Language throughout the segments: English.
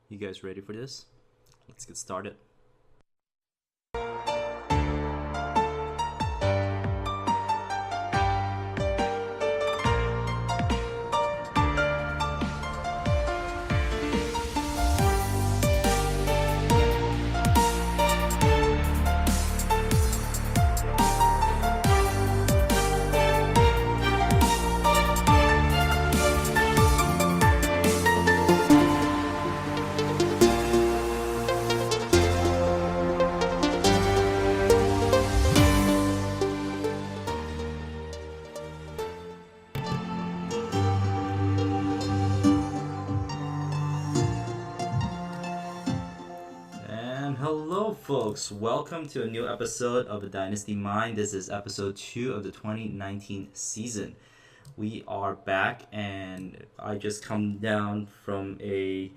You guys ready for this? Let's get started. And hello, folks. Welcome to a new episode of the Dynasty Mind. This is episode 2 of the 2019 season. We are back, and I just come down from the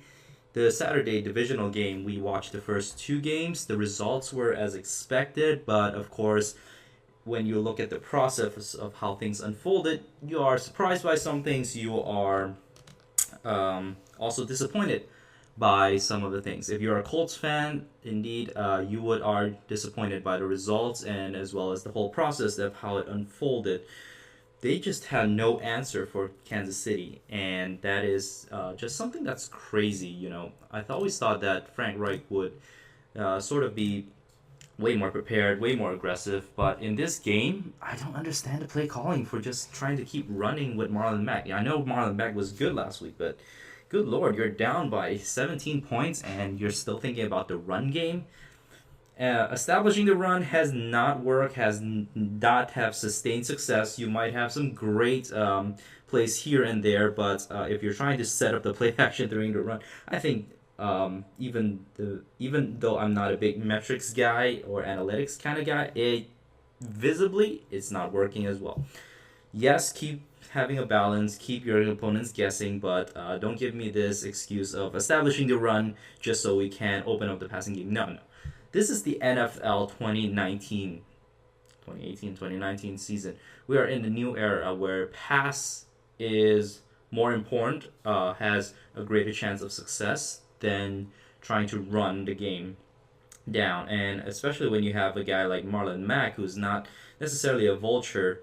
Saturday divisional game. We watched the first two games. The results were as expected, but of course, when you look at the process of how things unfolded, you are surprised by some things. You are also disappointed by some of the things. If you're a Colts fan, indeed, you would are disappointed by the results and as well as the whole process of how it unfolded. They just had no answer for Kansas City, and that is just something that's crazy. I always thought that Frank Reich would sort of be way more prepared, way more aggressive. But in this game, I don't understand the play calling for just trying to keep running with Marlon Mack. Yeah, I know Marlon Mack was good last week, but good lord, you're down by 17 points and you're still thinking about the run game. Establishing the run has not worked, not have sustained success. You might have some great plays here and there, but if you're trying to set up the play action during the run, I think even though I'm not a big metrics guy or analytics kind of guy, it's not working as well. Yes, keep having a balance, keep your opponents guessing, but don't give me this excuse of establishing the run just so we can open up the passing game. No, no. This is the NFL 2019 season. We are in the new era where pass is more important, has a greater chance of success than trying to run the game down. And especially when you have a guy like Marlon Mack, who's not necessarily a vulture,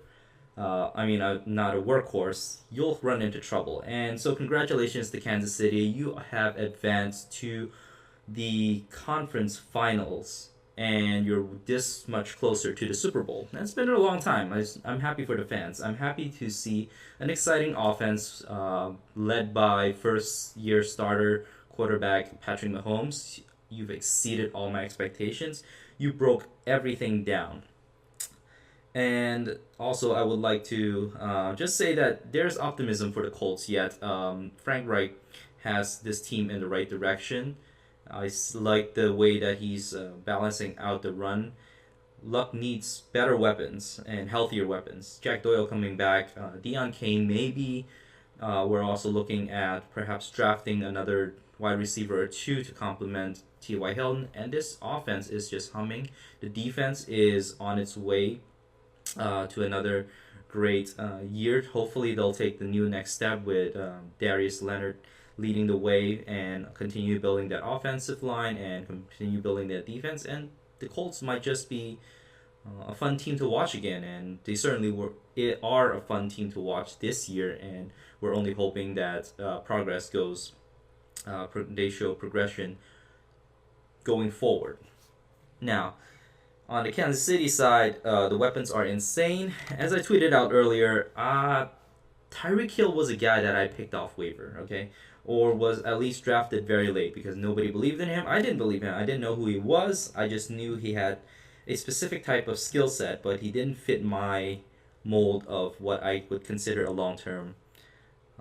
not a workhorse, you'll run into trouble. And so, congratulations to Kansas City. You have advanced to the conference finals, and you're this much closer to the Super Bowl. That's been a long time. I'm happy for the fans. I'm happy to see an exciting offense led by first-year starter quarterback Patrick Mahomes. You've exceeded all my expectations. You broke everything down. And also, I would like to just say that there's optimism for the Colts yet. Frank Reich has this team in the right direction. I like the way that he's balancing out the run. Luck needs better weapons and healthier weapons. Jack Doyle coming back. Deion Kane maybe. We're also looking at perhaps drafting another wide receiver or two to complement T.Y. Hilton. And this offense is just humming. The defense is on its way to another great year. Hopefully, they'll take the new next step with Darius Leonard leading the way and continue building that offensive line and continue building that defense. And the Colts might just be a fun team to watch again. And they certainly are a fun team to watch this year. And we're only hoping that progress goes, they show progression going forward. Now, on the Kansas City side, the weapons are insane. As I tweeted out earlier, Tyreek Hill was a guy that I picked off waiver, okay? Or was at least drafted very late because nobody believed in him. I didn't believe in him. I didn't know who he was. I just knew he had a specific type of skill set, but he didn't fit my mold of what I would consider a long-term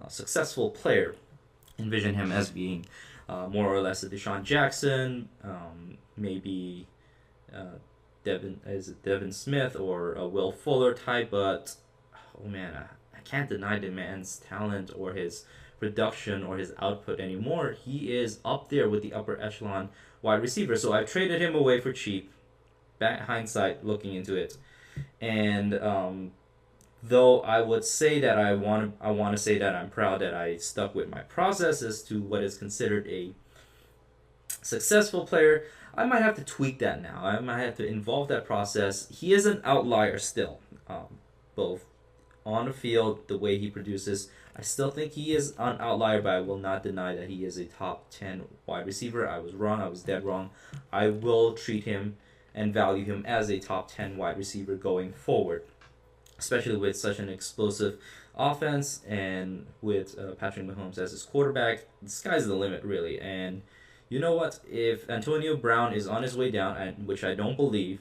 successful player. Envision him as being more or less a Deshaun Jackson, maybe Devin Smith or a Will Fuller type, but oh man, I can't deny the man's talent or his production or his output anymore. He is up there with the upper echelon wide receiver. So I traded him away for cheap. Back hindsight, looking into it, and though I would say that I want to say that I'm proud that I stuck with my process as to what is considered a Successful player, I might have to tweak that now. I might have to involve that process. He is an outlier still, both on the field, the way he produces. I still think he is an outlier, but I will not deny that he is a top 10 wide receiver. I was wrong. I was dead wrong. I will treat him and value him as a top 10 wide receiver going forward, especially with such an explosive offense and with Patrick Mahomes as his quarterback. The sky's the limit, really. And you know what? If Antonio Brown is on his way down, and which I don't believe,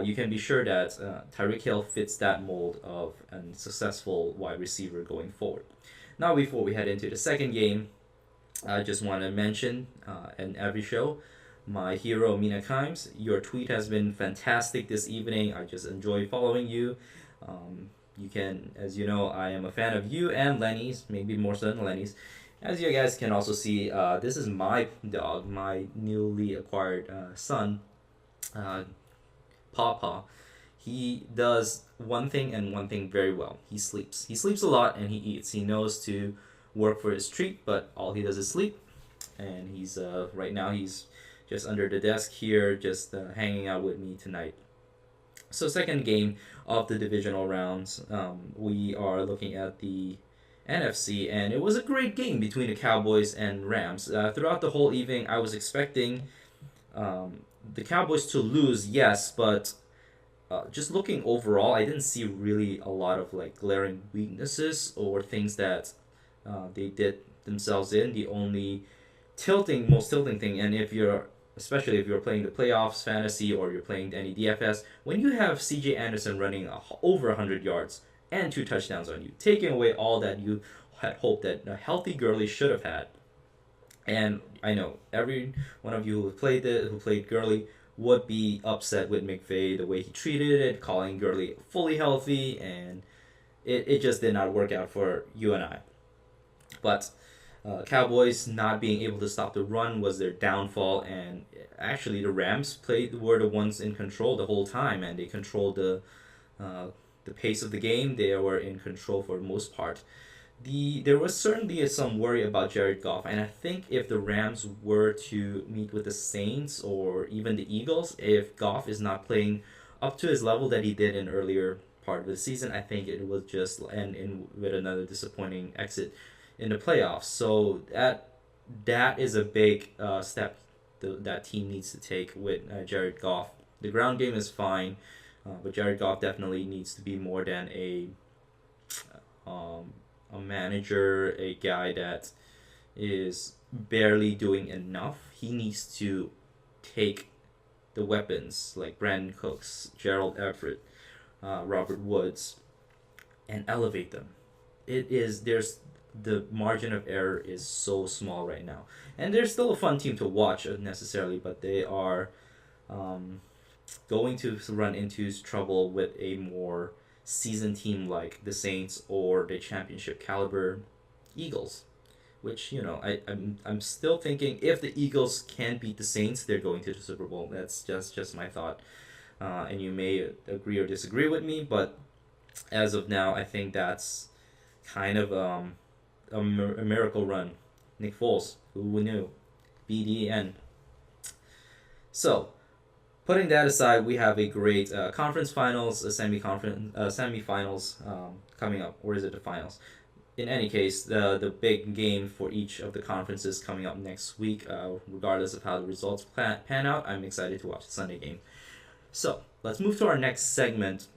you can be sure that Tyreek Hill fits that mold of a successful wide receiver going forward. Now, before we head into the second game, I just want to mention in every show, my hero Mina Kimes. Your tweet has been fantastic this evening. I just enjoy following you. You can, as you know, I am a fan of you and Lenny's, maybe more so than Lenny's. As you guys can also see, this is my dog, my newly acquired son, Pawpaw. He does one thing and one thing very well. He sleeps. He sleeps a lot and he eats. He knows to work for his treat, but all he does is sleep. And he's right now he's just under the desk here, just hanging out with me tonight. So second game of the divisional rounds, we are looking at the NFC, and it was a great game between the Cowboys and Rams. Throughout the whole evening, I was expecting the Cowboys to lose, yes, but just looking overall, I didn't see really a lot of like glaring weaknesses or things that they did themselves in. The only most tilting thing, and especially if you're playing the playoffs, fantasy, or you're playing any DFS, when you have C.J. Anderson running over 100 yards and 2 touchdowns on you, taking away all that you had hoped that a healthy Gurley should have had. And I know every one of you who played Gurley would be upset with McVay, the way he treated it, calling Gurley fully healthy, and it just did not work out for you and I. But Cowboys not being able to stop the run was their downfall, and actually the Rams were the ones in control the whole time, and they controlled the pace of the game. They were in control for the most part. There was certainly some worry about Jared Goff, and I think if the Rams were to meet with the Saints or even the Eagles, if Goff is not playing up to his level that he did in earlier part of the season, I think it would just end in with another disappointing exit in the playoffs. So that is a big step that team needs to take with Jared Goff. The ground game is fine, but Jared Goff definitely needs to be more than a manager, a guy that is barely doing enough. He needs to take the weapons like Brandon Cooks, Gerald Everett, Robert Woods, and elevate them. The margin of error is so small right now, and they're still a fun team to watch necessarily, but they are going to run into trouble with a more seasoned team like the Saints or the championship caliber Eagles, which I'm still thinking if the Eagles can beat the Saints, they're going to the Super Bowl. That's just my thought, and you may agree or disagree with me, but as of now, I think that's kind of a miracle run. Nick Foles, who we knew, BDN. So, putting that aside, we have a great conference finals, semifinals coming up, or is it the finals? In any case, the big game for each of the conferences coming up next week, regardless of how the results pan out, I'm excited to watch the Sunday game. So, let's move to our next segment.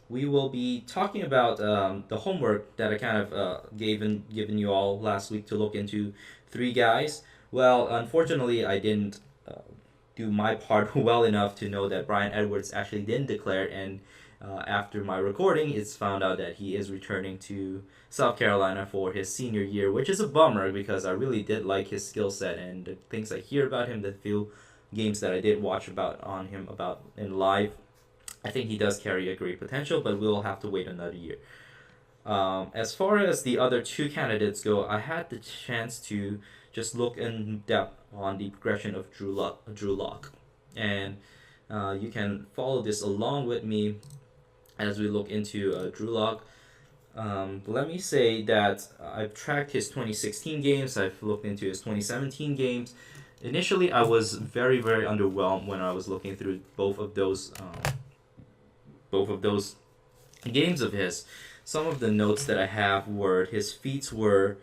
We will be talking about the homework that I kind of given you all last week to look into 3 guys. Well, unfortunately, I didn't do my part well enough to know that Bryan Edwards actually didn't declare, and after my recording, it's found out that he is returning to South Carolina for his senior year, which is a bummer because I really did like his skill set and the things I hear about him, the few games that I did watch about in live. I think he does carry a great potential, but we'll have to wait another year. As far as the other 2 candidates go, I had the chance to just look in depth on the progression of Drew Lock. And you can follow this along with me as we look into Drew Lock. Let me say that I've tracked his 2016 games, I've looked into his 2017 games, Initially, I was very, very underwhelmed when I was looking through both of those games of his. Some of the notes that I have were his footwork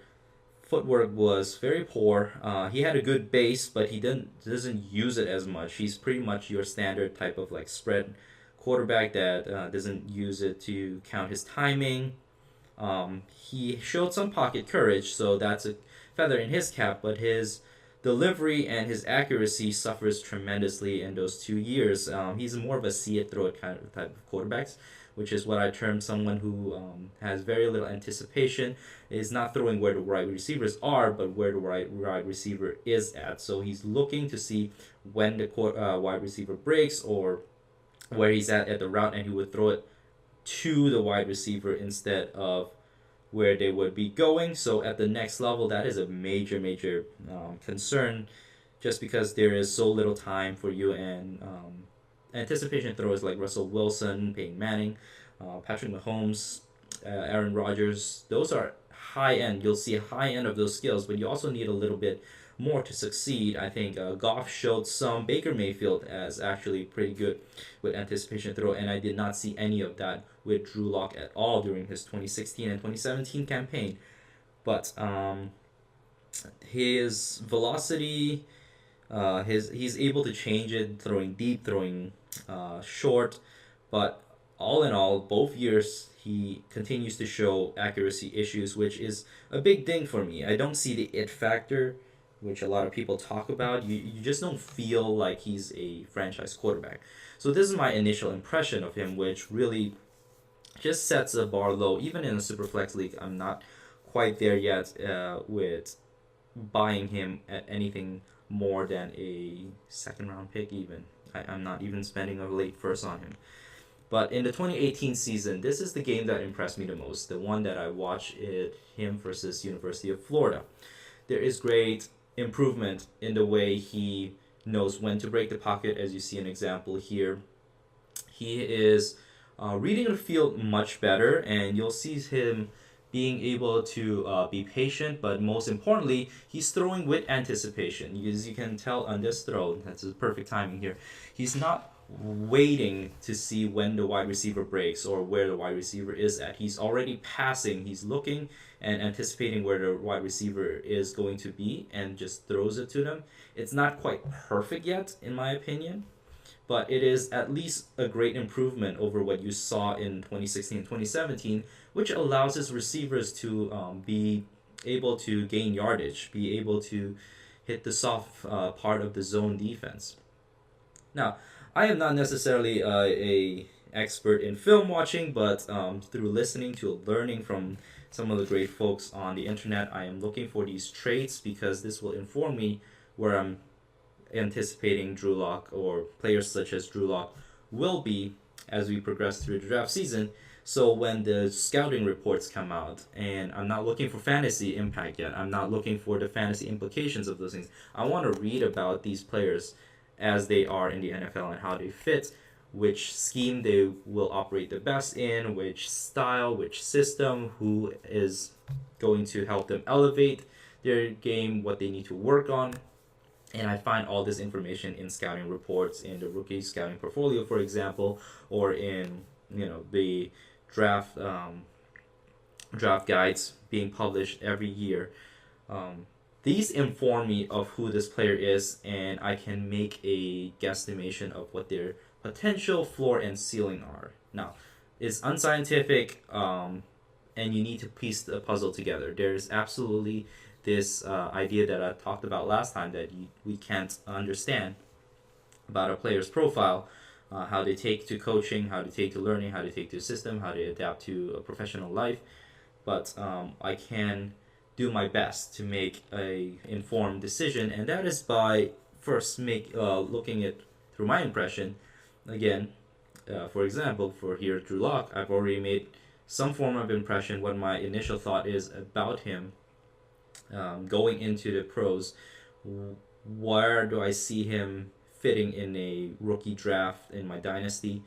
was very poor. He had a good base, but he doesn't use it as much. He's pretty much your standard type of like spread quarterback that doesn't use it to count his timing. He showed some pocket courage, so that's a feather in his cap. But his delivery and his accuracy suffers tremendously in those 2 years. He's more of a see it, throw it kind of type of quarterbacks, which is what I term someone who has very little anticipation, is not throwing where the right receivers are, but where the wide receiver is at. So he's looking to see when the wide receiver breaks or where he's at the route, and he would throw it to the wide receiver instead of where they would be going. So at the next level, that is a major, major concern, just because there is so little time for you. And anticipation throwers like Russell Wilson, Peyton Manning, Patrick Mahomes, Aaron Rodgers, those are high end. You'll see a high end of those skills, but you also need a little bit more to succeed. I think Goff showed some. Baker Mayfield as actually pretty good with anticipation throw, and I did not see any of that with Drew Lock at all during his 2016 and 2017 campaign. But his velocity, he's able to change it, throwing deep, throwing short, but all in all, both years he continues to show accuracy issues, which is a big thing for me. I don't see the it factor, which a lot of people talk about. You just don't feel like he's a franchise quarterback. So this is my initial impression of him, which really just sets the bar low. Even in a Superflex league, I'm not quite there yet with buying him at anything more than a second round pick even. I'm not even spending a late first on him. But in the 2018 season, this is the game that impressed me the most. The one that I watched, him versus University of Florida. There is great improvement in the way he knows when to break the pocket, as you see an example here. He is reading the field much better, and you'll see him being able to be patient, but most importantly, he's throwing with anticipation. As you can tell on this throw, that's the perfect timing here. He's not waiting to see when the wide receiver breaks or where the wide receiver is at. He's already passing. He's looking and anticipating where the wide receiver is going to be and just throws it to them. It's not quite perfect yet, in my opinion, but it is at least a great improvement over what you saw in 2016 and 2017, which allows his receivers to be able to gain yardage, be able to hit the soft part of the zone defense. Now, I am not necessarily a expert in film watching, but through listening to learning from some of the great folks on the internet, I am looking for these traits because this will inform me where I'm anticipating Drew Lock or players such as Drew Lock will be as we progress through the draft season. So when the scouting reports come out, and I'm not looking for fantasy impact yet, I'm not looking for the fantasy implications of those things. I want to read about these players as they are in the NFL and how they fit, which scheme they will operate the best in, which style, which system, who is going to help them elevate their game, what they need to work on. And I find all this information in scouting reports, in the rookie scouting portfolio, for example, or in the draft guides being published every year. These inform me of who this player is, and I can make a guesstimation of what their potential floor and ceiling are. Now, it's unscientific, and you need to piece the puzzle together. There's absolutely this idea that I talked about last time that we can't understand about a player's profile, how they take to coaching, how they take to learning, how they take to a system, how they adapt to a professional life. But I can do my best to make a informed decision, and that is by first looking at through my impression. Again, for example, for here Drew Lock, I've already made some form of impression what my initial thought is about him going into the pros. Where do I see him fitting in a rookie draft in my dynasty?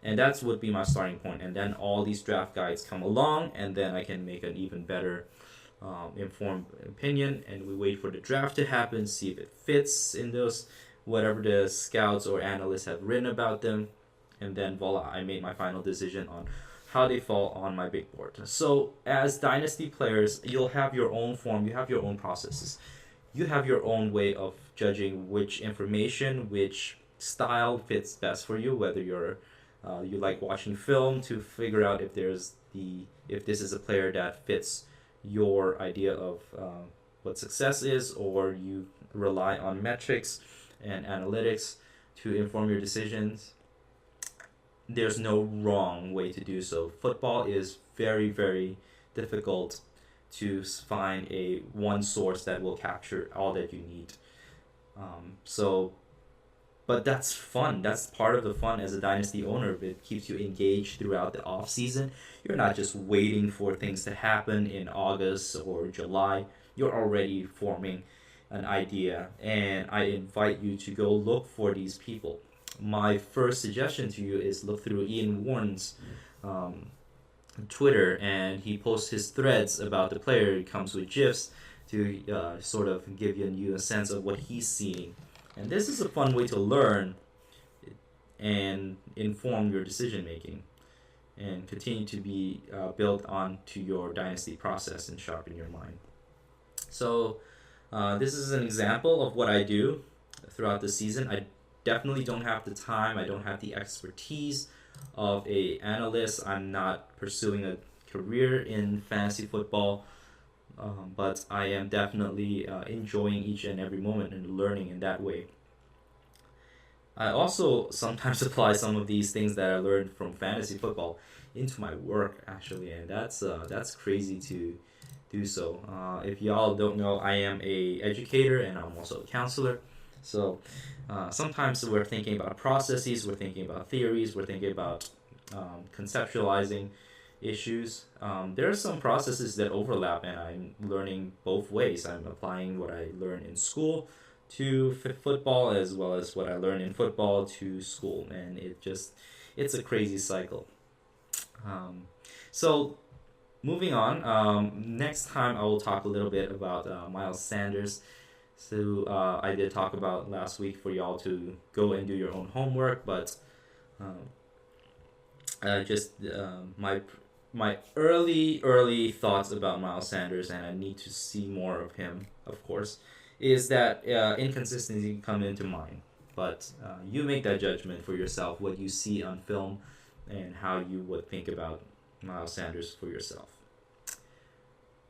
And that would be my starting point. And then all these draft guides come along, and then I can make an even better informed opinion, and we wait for the draft to happen, see if it fits in those whatever the scouts or analysts have written about them, and then voila, I made my final decision on how they fall on my big board. So as dynasty players, you'll have your own form, you have your own processes, you have your own way of judging which information, which style fits best for you, whether you like watching film to figure out if this is a player that fits your idea of what success is, or you rely on metrics and analytics to inform your decisions. There's no wrong way to do so. Football is very, very difficult to find a one source that will capture all that you need. So, but that's fun. That's part of the fun as a dynasty owner. It keeps you engaged throughout the off season. You're not just waiting for things to happen in August or July. You're already forming an idea, and I invite you to go look for these people. My first suggestion to you is look through Ian Warren's Twitter, and he posts his threads about the player. It comes with GIFs to sort of give you a sense of what he's seeing. And this is a fun way to learn and inform your decision making and continue to be built onto your dynasty process and sharpen your mind. So this is an example of what I do throughout the season. I definitely don't have the time. I don't have the expertise of a analyst. I'm not pursuing a career in fantasy football, but I am definitely enjoying each and every moment and learning in that way. I also sometimes apply some of these things that I learned from fantasy football into my work, actually, and that's crazy to do so. If y'all don't know, I am a educator and I'm also a counselor. So sometimes we're thinking about processes, we're thinking about theories, we're thinking about conceptualizing issues. There are some processes that overlap, and I'm learning both ways. I'm applying what I learned in school to football, as well as what I learned in football to school, and it's a crazy cycle. So moving on, next time I will talk a little bit about Miles Sanders. So I did talk about last week for y'all to go and do your own homework, but my early thoughts about Miles Sanders, and I need to see more of him, of course, is that inconsistency come into mind. But you make that judgment for yourself, what you see on film, and how you would think about Miles Sanders for yourself.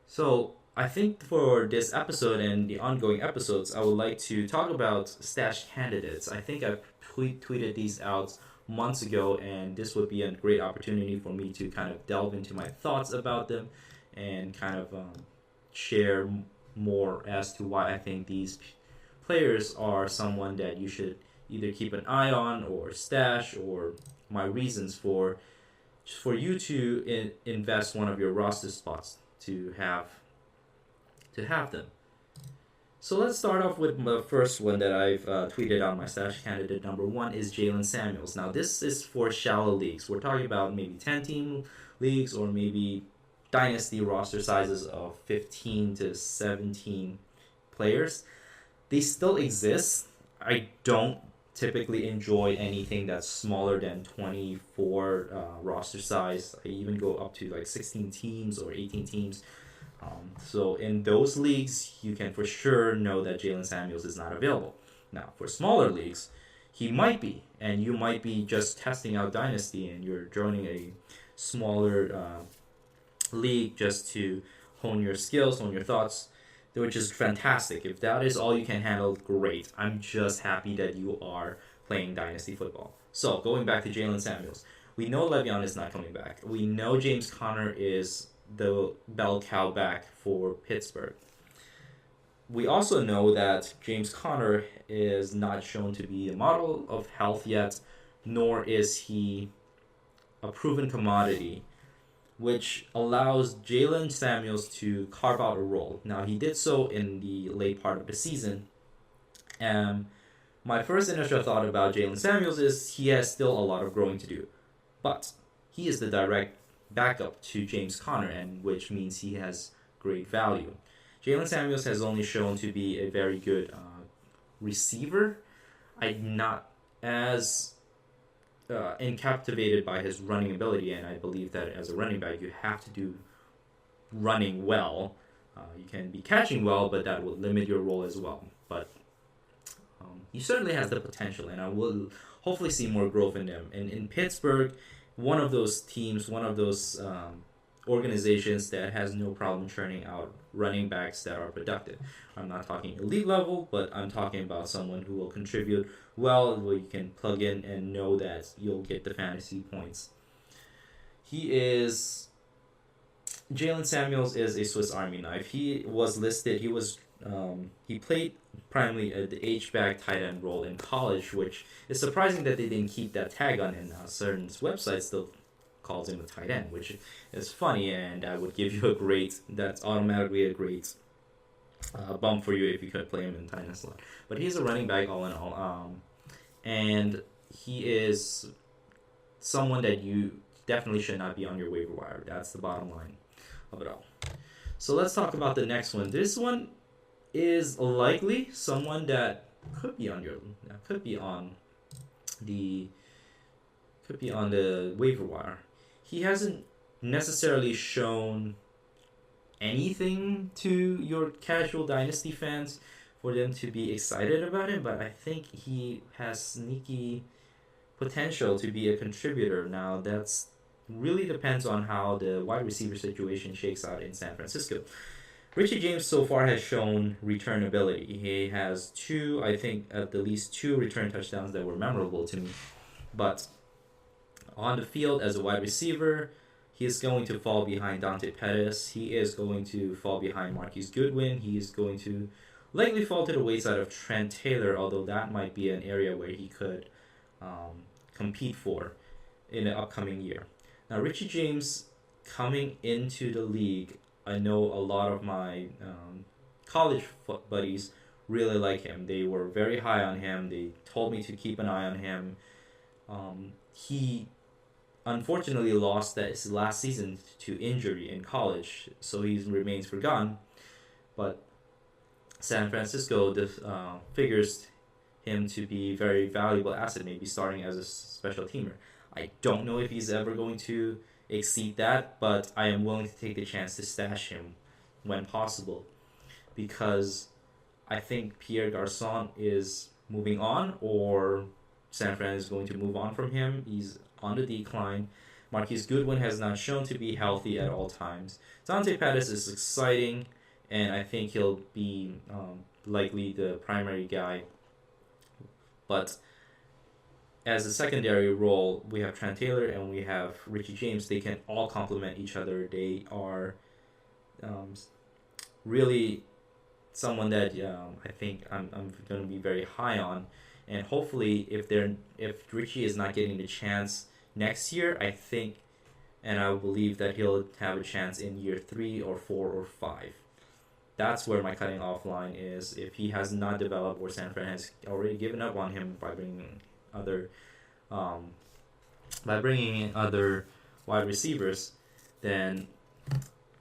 So I think for this episode and the ongoing episodes, I would like to talk about stash candidates. I think I tweeted these out months ago, and this would be a great opportunity for me to kind of delve into my thoughts about them and kind of share more as to why I think these players are someone that you should either keep an eye on or stash, or my reasons for you to invest one of your roster spots to have them. So let's start off with the first one that I've tweeted on my stash candidate. Number one is Jalen Samuels. Now this is for shallow leagues. We're talking about maybe 10-team leagues, or maybe dynasty roster sizes of 15 to 17 players. They still exist. I don't typically enjoy anything that's smaller than 24 roster size. I even go up to like 16 teams or 18 teams. So in those leagues, you can for sure know that Jalen Samuels is not available. Now, for smaller leagues, he might be, and you might be just testing out Dynasty, and you're joining a smaller league just to hone your skills, hone your thoughts, which is fantastic. If that is all you can handle, great. I'm just happy that you are playing Dynasty football. So, going back to Jalen Samuels, we know Le'Veon is not coming back. We know James Conner is the bell cow back for Pittsburgh. We also know that James Conner is not shown to be a model of health yet, nor is he a proven commodity, which allows Jalen Samuels to carve out a role. Now, he did so in the late part of the season, and my first initial thought about Jalen Samuels is he has still a lot of growing to do, but he is the direct backup to James Conner, and which means he has great value. Jalen Samuels has only shown to be a very good receiver. I'm not as captivated by his running ability, and I believe that as a running back, you have to do running well. You can be catching well, but that will limit your role as well. But he certainly has the potential, and I will hopefully see more growth in him. And in Pittsburgh, one of those teams, one of those organizations that has no problem churning out running backs that are productive. I'm not talking elite level, but I'm talking about someone who will contribute well, where you can plug in and know that you'll get the fantasy points. Jalen Samuels is a Swiss Army knife. He played primarily the H-back tight end role in college, which is surprising that they didn't keep that tag on him. Certain websites still calls him a tight end, which is funny, and I would give you that's automatically a great bump for you if you could play him in tight end slot. But he's a running back all in all, and he is someone that you definitely should not be on your waiver wire. That's the bottom line of it all. So let's talk about the next one. This one is likely someone that could be on the waiver wire. He hasn't necessarily shown anything to your casual Dynasty fans for them to be excited about him, but I think he has sneaky potential to be a contributor. Now, that's really depends on how the wide receiver situation shakes out in San Francisco. Richie James so far has shown return ability. He has at the least two return touchdowns that were memorable to me. But on the field as a wide receiver, he is going to fall behind Dante Pettis. He is going to fall behind Marquise Goodwin. He is going to likely fall to the wayside of Trent Taylor, although that might be an area where he could compete for in the upcoming year. Now, Richie James coming into the league, I know a lot of my college buddies really like him. They were very high on him. They told me to keep an eye on him. He unfortunately lost his last season to injury in college, so he remains forgotten. But San Francisco figures him to be a very valuable asset, maybe starting as a special teamer. I don't know if he's ever going to exceed that, but I am willing to take the chance to stash him when possible, because I think Pierre Garçon is moving on, or San Fran is going to move on from him. He's on the decline. Marquise Goodwin has not shown to be healthy at all times. Dante Pettis is exciting, and I think he'll be likely the primary guy. But as a secondary role, we have Trent Taylor and we have Richie James. They can all complement each other. They are really someone that I think I'm going to be very high on. And hopefully, if Richie is not getting the chance next year, I think, and I believe that he'll have a chance in year 3 or 4 or 5. That's where my cutting off line is. If he has not developed, or San Fran has already given up on him by bringing in other wide receivers, then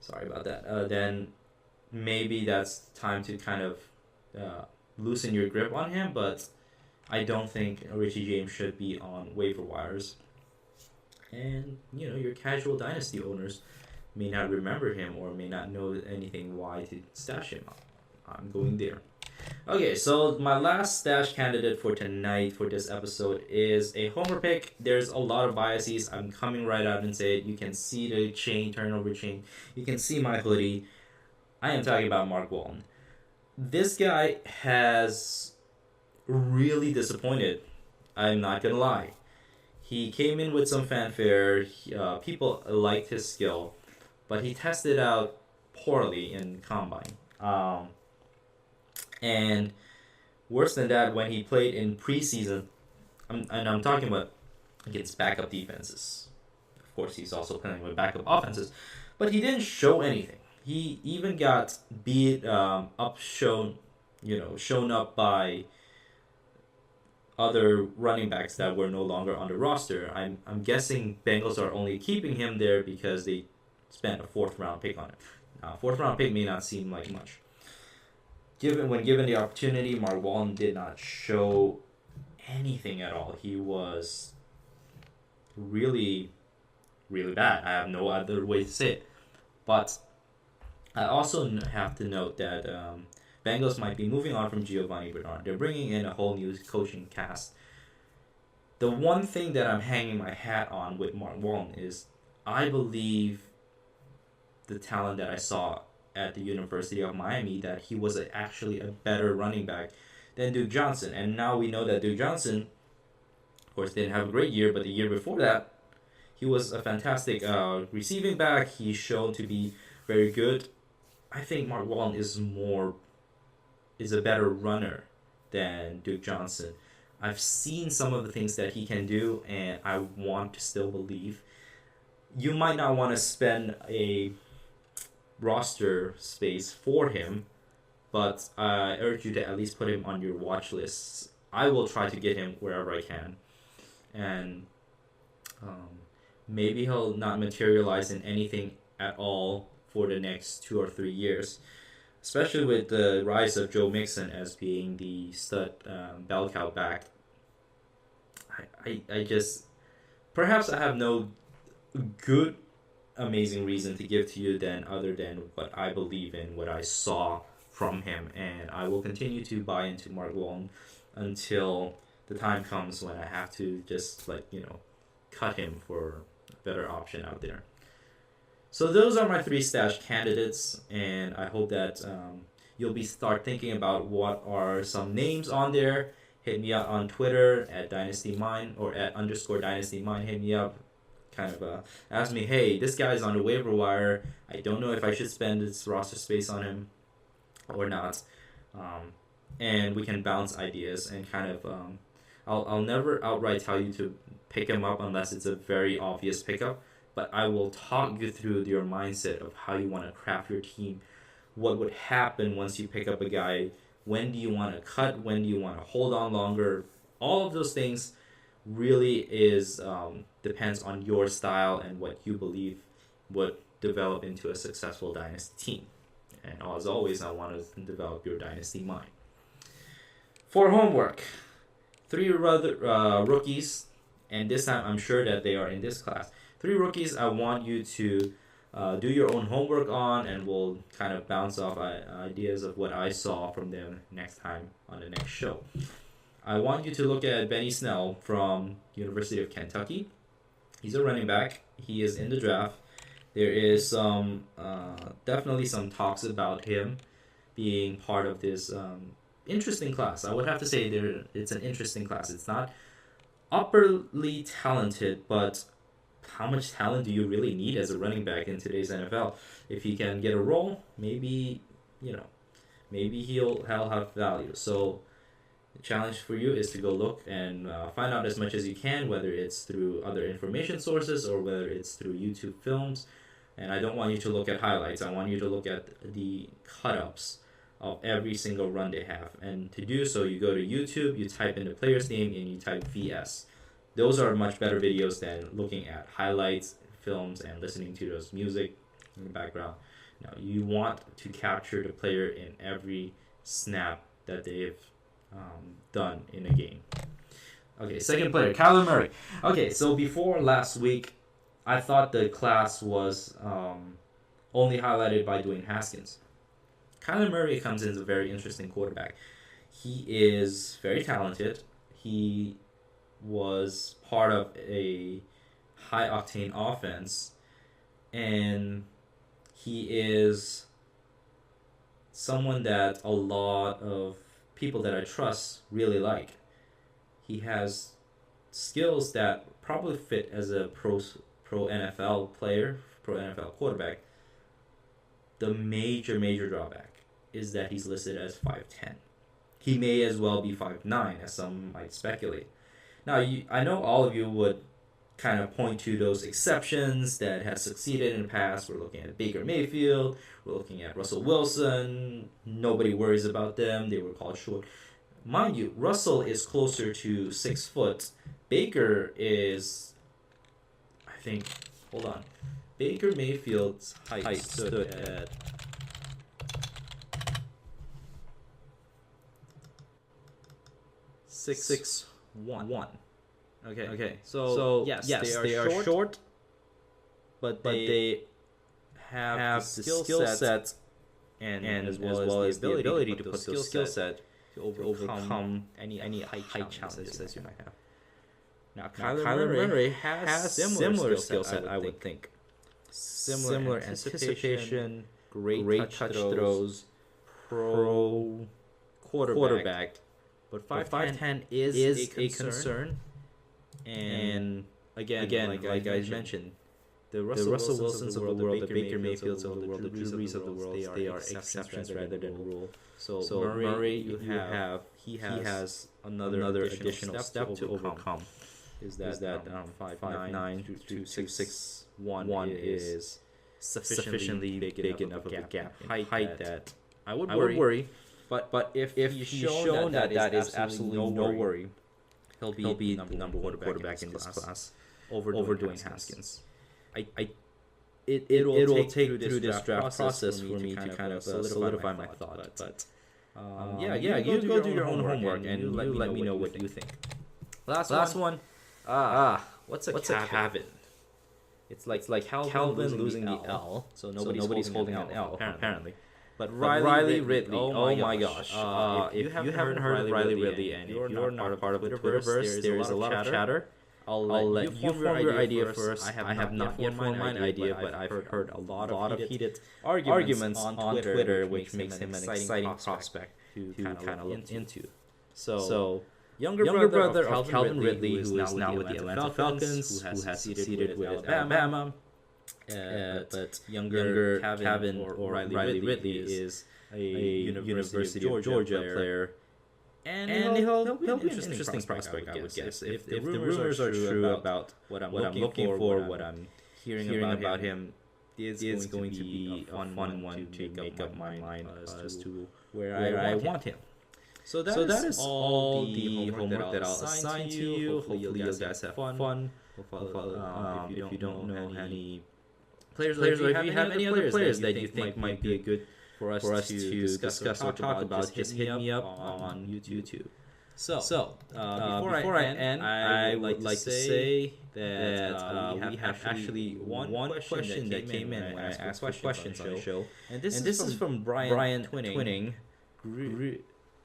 sorry about that. Then maybe that's time to kind of loosen your grip on him. But I don't think Richie James should be on waiver wires. And your casual Dynasty owners may not remember him or may not know anything why to stash him. I'm going there. Okay, so my last stash candidate for tonight, for this episode, is a homer pick. There's a lot of biases. I'm coming right out and say it. You can see the turnover chain. You can see my hoodie. I am talking about Mark Walton. This guy has really disappointed. I'm not going to lie. He came in with some fanfare. People liked his skill, but he tested out poorly in combine. And worse than that, when he played in preseason, I'm talking about against backup defenses. Of course, he's also playing with backup offenses, but he didn't show anything. He even got shown up by other running backs that were no longer on the roster. I'm guessing Bengals are only keeping him there because they spent a 4th round pick on him. Fourth round pick may not seem like much. When given the opportunity, Mark Walton did not show anything at all. He was really, really bad. I have no other way to say it. But I also have to note that Bengals might be moving on from Giovanni Bernard. They're bringing in a whole new coaching cast. The one thing that I'm hanging my hat on with Mark Walton is I believe the talent that I saw at the University of Miami, that he was actually a better running back than Duke Johnson. And now we know that Duke Johnson, of course, didn't have a great year, but the year before that, he was a fantastic receiving back. He's shown to be very good. I think Mark Walton is a better runner than Duke Johnson. I've seen some of the things that he can do, and I want to still believe. You might not want to spend a roster space for him, but I urge you to at least put him on your watch lists. I will try to get him wherever I can, and maybe he'll not materialize in anything at all for the next 2 or 3 years, especially with the rise of Joe Mixon as being the stud bell cow back. I just, perhaps I have no good amazing reason to give to you other than what I believe in, what I saw from him, and I will continue to buy into Mark Walton until the time comes when I have to just cut him for a better option out there. So those are my 3 stash candidates, and I hope that you'll start thinking about what are some names on there. Hit me up on Twitter at Dynasty Mind or at _Dynasty Mind. Hit me up. Kind of ask me, hey, this guy's on the waiver wire. I don't know if I should spend this roster space on him or not. And we can bounce ideas and kind of, I'll never outright tell you to pick him up unless it's a very obvious pickup. But I will talk you through your mindset of how you want to craft your team. What would happen once you pick up a guy? When do you want to cut? When do you want to hold on longer? All of those things really is depends on your style and what you believe would develop into a successful dynasty team. And as always, I want to develop your dynasty mind. For homework, 3 rookies, and this time I'm sure that they are in this class. 3 rookies I want you to do your own homework on, and we'll kind of bounce off ideas of what I saw from them next time on the next show. I want you to look at Benny Snell from University of Kentucky. He's a running back. He is in the draft. There is definitely some talks about him being part of this interesting class. I would have to say it's an interesting class. It's not upperly talented, but how much talent do you really need as a running back in today's NFL? If he can get a role, maybe he'll have value. So the challenge for you is to go look and find out as much as you can, whether it's through other information sources or whether it's through YouTube films. And I don't want you to look at highlights. I want you to look at the cut-ups of every single run they have. And to do so, you go to YouTube, you type in the player's name, and you type VS. Those are much better videos than looking at highlights, films, and listening to those music in the background. Now, you want to capture the player in every snap that they've done in a game. Okay, second player, Kyler Murray. Okay, so before last week, I thought the class was only highlighted by Dwayne Haskins. Kyler Murray comes in as a very interesting quarterback. He is very talented. He was part of a high-octane offense, and he is someone that a lot of people that I trust really like. He has skills that probably fit as a pro NFL player, pro NFL quarterback. The major drawback is that he's listed as 5'10". He may as well be 5'9", as some might speculate. Now, I know all of you would kind of point to those exceptions that have succeeded in the past. We're looking at Baker Mayfield. We're looking at Russell Wilson. Nobody worries about them. They were called short. Mind you, Russell is closer to 6 foot. Baker is, I think, hold on. Baker Mayfield's height stood at 6'1". Okay. So yes, they are short, but they have the skill set and as well as the ability to put the skill set to overcome any height challenges as you might have. Now, Kyler Murray has similar skill set, I would think. Similar anticipation, great touch throws, pro quarterback. But 5'10" is a concern. And again, like I mentioned, the Russell Wilsons of the world, the Baker Mayfields of the world, the Drew Brees of the world, they are exceptions rather than rule. So Murray, he has another additional step to overcome. Is that 5'9" to 6'1" is sufficiently big enough of a gap in height that I would worry. But if he's shown that is absolutely no worry, he'll be the number one quarterback in this class over Dwayne Haskins. It will take through this draft process for me to kind of solidify my thought. But you go do your own homework and you let me know what you think. Last one. What's a Calvin? It's like Calvin losing the L, so nobody's holding an L apparently. But Riley Ridley, oh my gosh! If you haven't heard of Riley Ridley and if you're not part of the Twitterverse, there is a lot of chatter. I'll let you form your idea first. I have not yet formed my idea, but I've heard a lot of heated arguments on Twitter, which makes him an exciting prospect to kind of look into. So. Younger brother of Calvin Ridley, who is now with the Atlanta Falcons, who has succeeded with Alabama. But younger Calvin or Riley Ridley is a University of Georgia player. And he'll be an interesting prospect, I would guess. If the rumors are true about what I'm looking for, what I'm hearing about him, is going to be a fun one to make up my mind as to where I want him. So that is all the homework that I'll assign to you. Hopefully you guys have fun. If you don't know any players, or if you have any other players that you think might be good for us to discuss or talk about, just hit me up on YouTube. So before I end, I would like to say that we have actually one question that came in when I asked for questions on the show. And this is from Brian Twinning.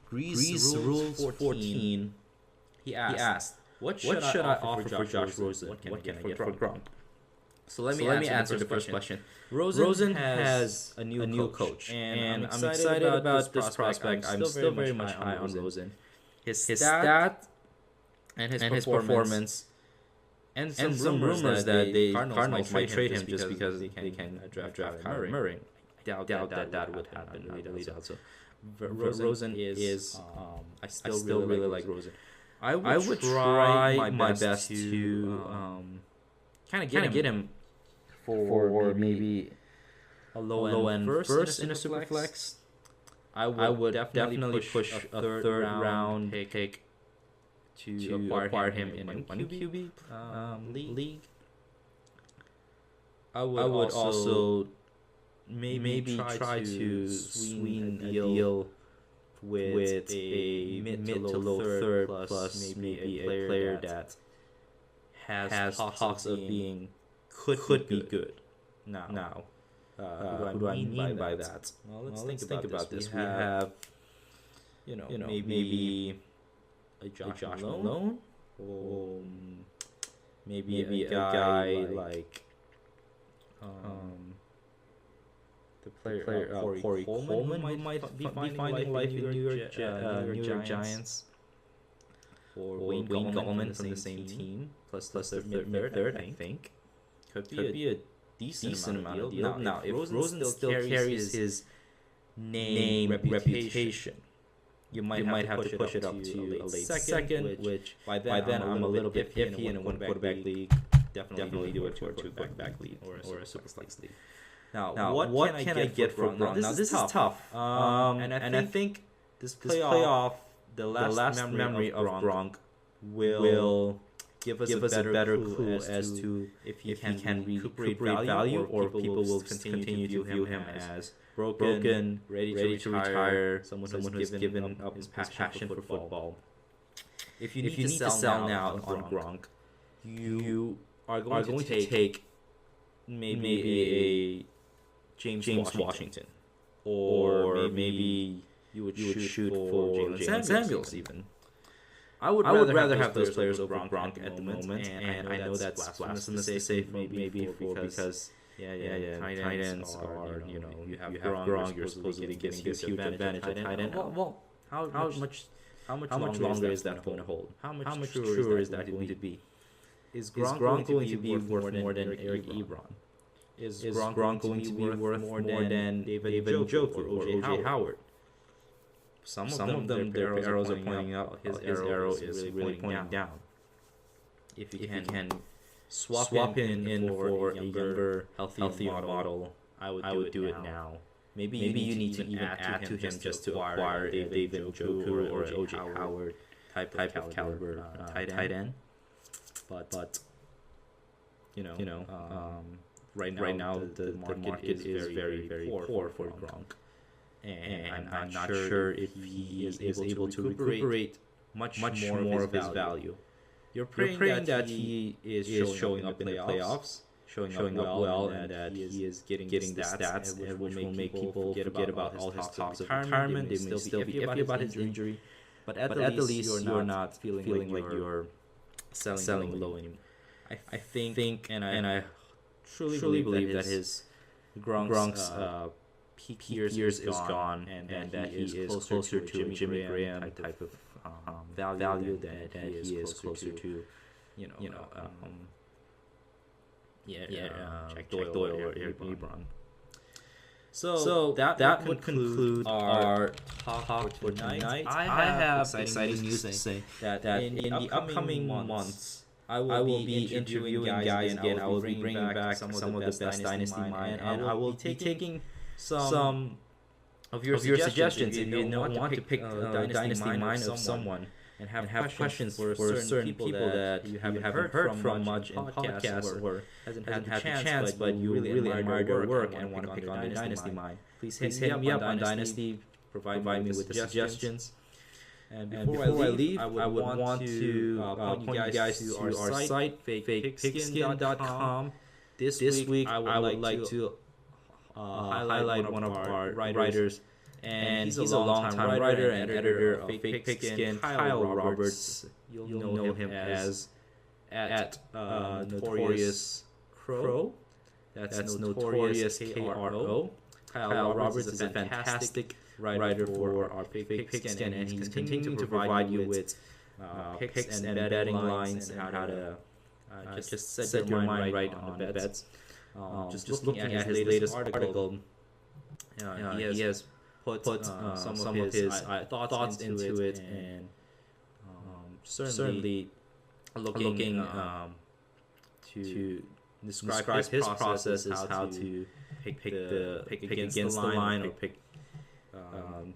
Grease Rules 14. He asked, what should I offer for Josh Rosen? What can I get for Gronk? So let me answer the first question. Rosen has a new coach, and I'm excited about this prospect. I'm still very much high on Rosen. His stat and his performance, and some rumors that the Cardinals might trade him just because they can draft Kyler Murray. I doubt that would happen. I really doubt so. Rosen is I still really like Rosen. I would try my best to kind of get him for maybe a low end first in a super flex. I would definitely push a third round pick to acquire him in a 1 QB league. I would also maybe try to swing a deal with a mid to low third plus maybe a player that has talks of being could be good. Now, who do I mean by that? Well, let's think about this. We have maybe a Josh Malone, or maybe a guy like the player Corey Coleman might be finding life in New York Giants, or Wayne Gallman from the same team, plus the third, I think. Could be a decent amount of deal. Now, if Rosen still carries his name reputation, you might have to push it up to a late second, which by then I'm a little bit iffy in a one quarterback league. Definitely do it for a two quarterback league or a super flex league. Now, what can I get for Gronk? Now, this is tough. And I think this playoff, the last memory of Gronk will give us a better clue as to if he can recuperate value or people will continue to view him as broken, ready to retire, someone who's given up his passion for football. If you need to sell now on Gronk, you are going to take maybe a James Washington, or maybe you would shoot for Jalen Samuels even. I would rather have those players over Gronk at the moment, and I know that's blasphemous to say maybe because tight ends are, you have Gronk, you're supposedly getting this huge advantage at tight end. Well, how much longer is that going to hold? How much truer is that going to be? Is Gronk going to be worth more than Eric Ebron? Is Gronk going to be worth more than David Njoku or O.J. Howard? Some of them, their arrows are pointing up. His arrow is really pointing down. If you can swap him in for a younger, healthier model, I would do it now. Maybe you need to even add to him just to acquire a David Njoku or O.J. Howard type of caliber tight end. But right now the market is very poor for Gronk. And I'm not sure if he is able to recuperate much more of his value. You're praying that he is showing up in the playoffs, showing up well, and that he is getting the stats, which will make people forget about all his talks of retirement. They may still be iffy about his injury, but at the least you're not feeling like you're selling low anymore. I think, and I truly believe that his Gronk's peak years is gone, and that he is closer to a Jimmy Graham type of value that he is closer to, Jack Doyle or Eric Ebron. So that would conclude our talk for tonight. I have exciting news to say that in the upcoming months, I will be interviewing guys again. I will be bringing back some of the best Dynasty Mind, and I will be taking some of your suggestions. If you want to pick Dynasty Mind of someone and have questions for certain people that you haven't heard from much in podcasts or hasn't had the chance, but you really admire their work and want to pick on Dynasty Mind, please hit me up on Dynasty. Provide me with the suggestions. And before I leave, I would want to point you guys to our site, fakepigskin.com. This week, I would like to highlight one of our writers, and he's a longtime writer and editor of Fake Pigskin, Kyle Roberts. You'll know him as at Notorious Crow. That's Notorious KRO. Kyle Roberts is a fantastic writer for our Fake Pigskin, and he's continuing to provide you with picks and betting lines and how to just set your mind right on the bets. Just looking at his latest article, he has put some of his thoughts into it, and certainly looking to describe his process is how to pick against the line or pick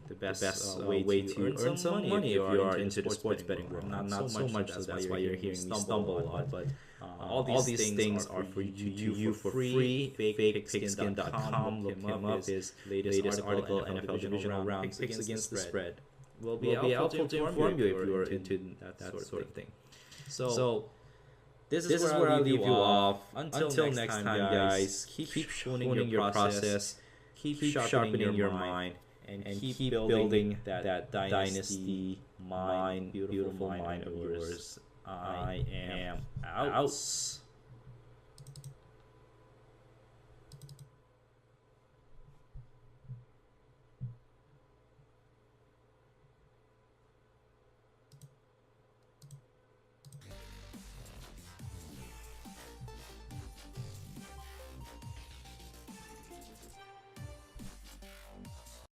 the best way to earn some money if you are into the sports betting world. Not so much, that's why you're hearing me stumble a lot, but all these things are for you to view for free. Fakepigskin.com. Look him up. His latest article, NFL Divisional Round, Picks Against the Spread, will be helpful to inform you if you are into that sort of thing. So this is where I'll leave you off. Until next time, guys, keep honing your process, keep sharpening your mind, and keep building that dynasty mind, beautiful mind of yours. I am out.